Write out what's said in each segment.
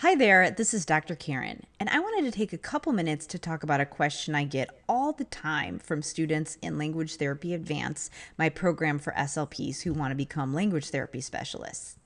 Hi there, this is Dr. Karen, and I wanted to take a couple minutes to talk about a question I get all the time from students in Language Therapy Advance, my program for SLPs who want to become language therapy specialists.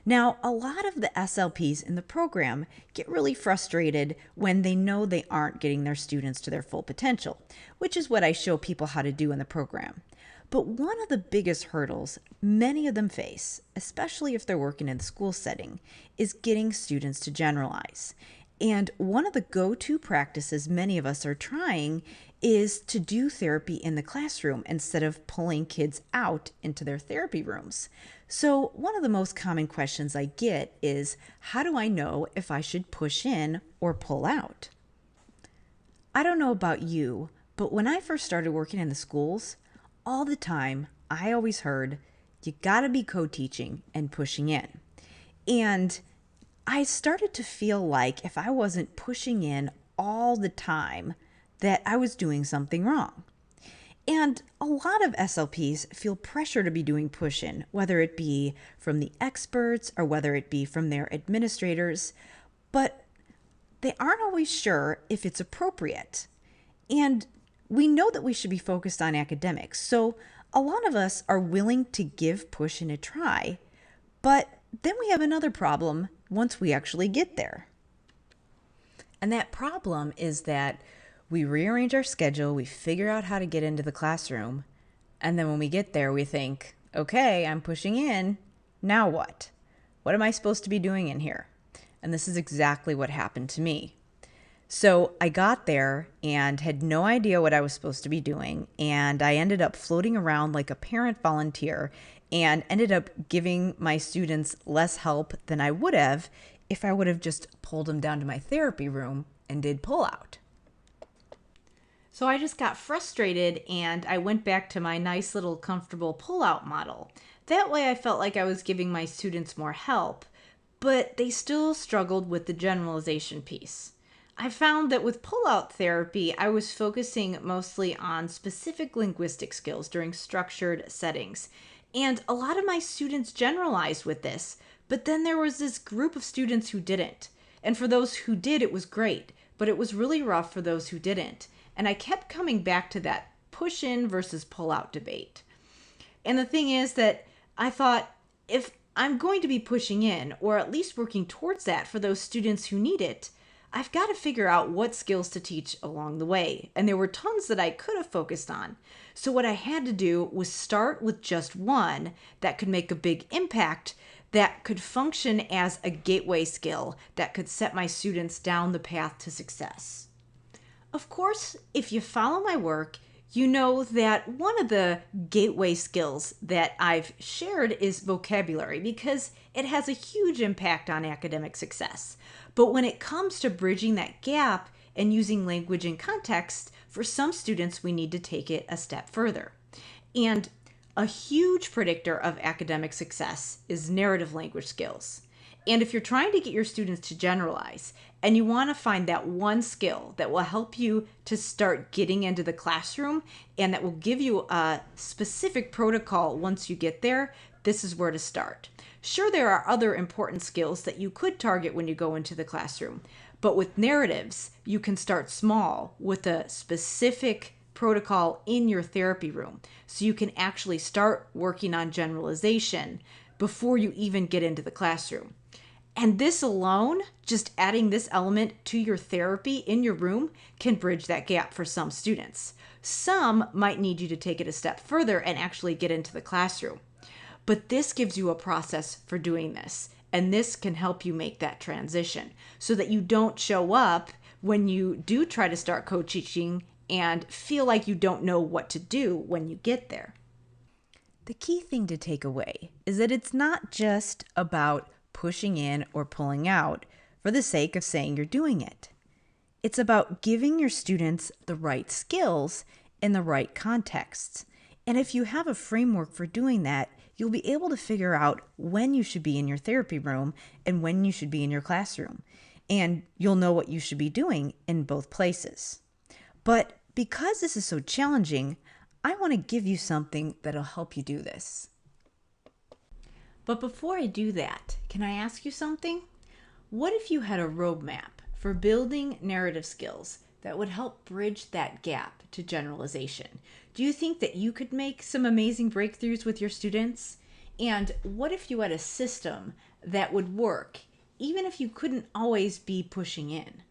Now, a lot of the SLPs in the program get really frustrated when they know they aren't getting their students to their full potential, which is what I show people how to do in the program. But one of the biggest hurdles many of them face, especially if they're working in the school setting, is getting students to generalize. And one of the go-to practices many of us are trying is to do therapy in the classroom instead of pulling kids out into their therapy rooms. So one of the most common questions I get is, how do I know if I should push in or pull out? I don't know about you, but when I first started working in the schools, all the time, I always heard, you gotta be co-teaching and pushing in. And I started to feel like if I wasn't pushing in all the time, that I was doing something wrong. And a lot of SLPs feel pressure to be doing push-in, whether it be from the experts or whether it be from their administrators, but they aren't always sure if it's appropriate. And we know that we should be focused on academics, so a lot of us are willing to give push-in a try, but then we have another problem once we actually get there. And that problem is that we rearrange our schedule, we figure out how to get into the classroom, and then when we get there, we think, okay, I'm pushing in, now what? What am I supposed to be doing in here? And this is exactly what happened to me. So I got there and had no idea what I was supposed to be doing, and I ended up floating around like a parent volunteer and ended up giving my students less help than I would have if I would have just pulled them down to my therapy room and did pull out. So I just got frustrated and I went back to my nice little comfortable pull-out model. That way I felt like I was giving my students more help, but they still struggled with the generalization piece. I found that with pull-out therapy, I was focusing mostly on specific linguistic skills during structured settings. And a lot of my students generalized with this, but then there was this group of students who didn't. And for those who did, it was great, but it was really rough for those who didn't. And I kept coming back to that push-in versus pull-out debate. And the thing is that I thought, if I'm going to be pushing in, or at least working towards that for those students who need it, I've got to figure out what skills to teach along the way. And there were tons that I could have focused on. So what I had to do was start with just one that could make a big impact, that could function as a gateway skill that could set my students down the path to success. Of course, if you follow my work, you know that one of the gateway skills that I've shared is vocabulary, because it has a huge impact on academic success. But when it comes to bridging that gap and using language in context, for some students, we need to take it a step further. And a huge predictor of academic success is narrative language skills. And if you're trying to get your students to generalize and you want to find that one skill that will help you to start getting into the classroom and that will give you a specific protocol once you get there, this is where to start. Sure, there are other important skills that you could target when you go into the classroom, but with narratives, you can start small with a specific protocol in your therapy room, so you can actually start working on generalization before you even get into the classroom. And this alone, just adding this element to your therapy in your room, can bridge that gap for some students. Some might need you to take it a step further and actually get into the classroom. But this gives you a process for doing this, and this can help you make that transition so that you don't show up when you do try to start co-teaching and feel like you don't know what to do when you get there. The key thing to take away is that it's not just about pushing in or pulling out for the sake of saying you're doing it. It's about giving your students the right skills in the right contexts. And if you have a framework for doing that, you'll be able to figure out when you should be in your therapy room and when you should be in your classroom. And you'll know what you should be doing in both places. But because this is so challenging, I want to give you something that'll help you do this. But before I do that, can I ask you something? What if you had a roadmap for building narrative skills that would help bridge that gap to generalization? Do you think that you could make some amazing breakthroughs with your students? And what if you had a system that would work, even if you couldn't always be pushing in?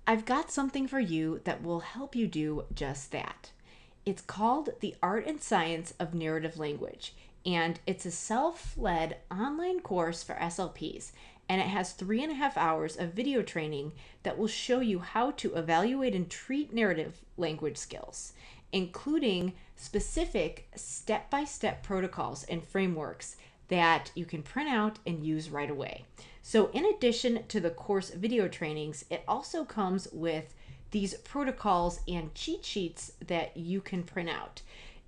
I've got something for you that will help you do just that. It's called The Art and Science of Narrative Language, and it's a self-led online course for SLPs, and it has 3.5 hours of video training that will show you how to evaluate and treat narrative language skills, including specific step-by-step protocols and frameworks that you can print out and use right away. So in addition to the course video trainings, it also comes with these protocols and cheat sheets that you can print out,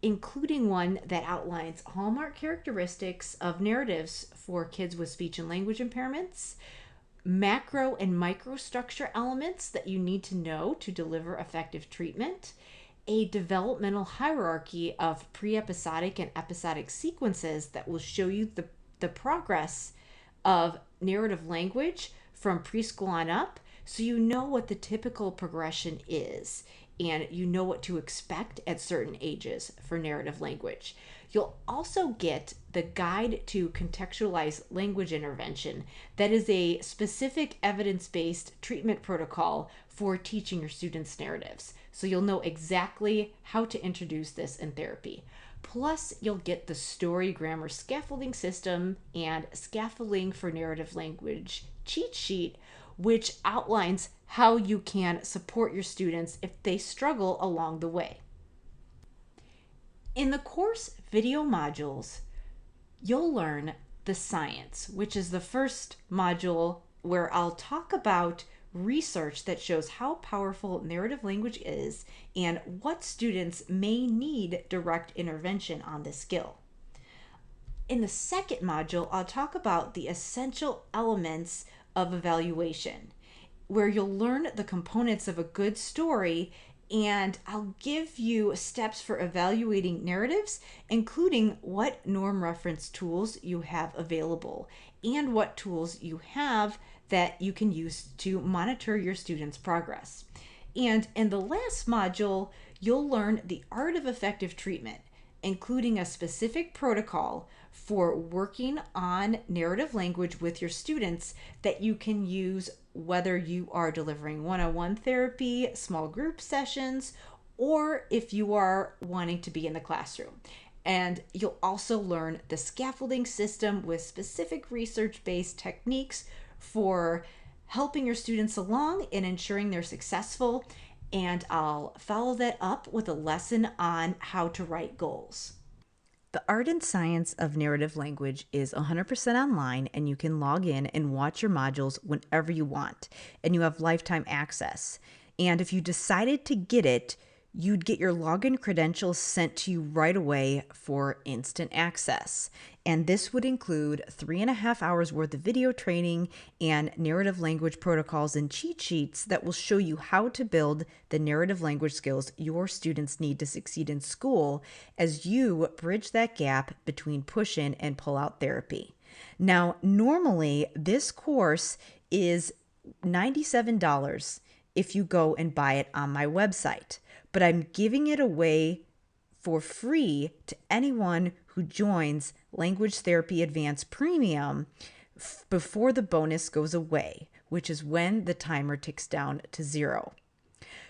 including one that outlines hallmark characteristics of narratives for kids with speech and language impairments, macro and microstructure elements that you need to know to deliver effective treatment, a developmental hierarchy of pre-episodic and episodic sequences that will show you the progress of narrative language from preschool on up, so you know what the typical progression is and you know what to expect at certain ages for narrative language. You'll also get the guide to contextualize language intervention that is a specific evidence-based treatment protocol for teaching your students narratives. So you'll know exactly how to introduce this in therapy. Plus, you'll get the story grammar scaffolding system and scaffolding for narrative language cheat sheet, which outlines how you can support your students if they struggle along the way. In the course video modules, you'll learn the science, which is the first module where I'll talk about research that shows how powerful narrative language is and what students may need direct intervention on this skill. In the second module, I'll talk about the essential elements of evaluation, where you'll learn the components of a good story, and I'll give you steps for evaluating narratives, including what norm reference tools you have available and what tools you have that you can use to monitor your students' progress. And in the last module, you'll learn the art of effective treatment, including a specific protocol for working on narrative language with your students that you can use whether you are delivering one-on-one therapy, small group sessions, or if you are wanting to be in the classroom. And you'll also learn the scaffolding system with specific research-based techniques for helping your students along and ensuring they're successful. And I'll follow that up with a lesson on how to write goals. The Art and Science of Narrative Language is 100% online, and you can log in and watch your modules whenever you want, and you have lifetime access. And if you decided to get it, you'd get your login credentials sent to you right away for instant access. And this would include 3.5 hours worth of video training and narrative language protocols and cheat sheets that will show you how to build the narrative language skills your students need to succeed in school as you bridge that gap between push-in and pull-out therapy. Now, normally this course is $97 if you go and buy it on my website, but I'm giving it away for free to anyone who joins Language Therapy Advanced Premium before the bonus goes away, which is when the timer ticks down to 0.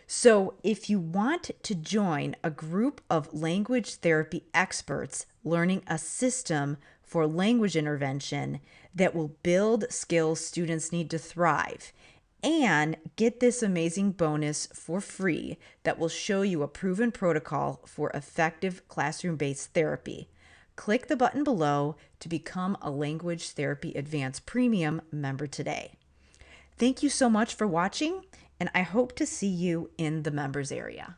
So if you want to join a group of language therapy experts learning a system for language intervention that will build skills students need to thrive, and get this amazing bonus for free that will show you a proven protocol for effective classroom-based therapy, click the button below to become a Language Therapy Advanced Premium member today. Thank you so much for watching, and I hope to see you in the members area.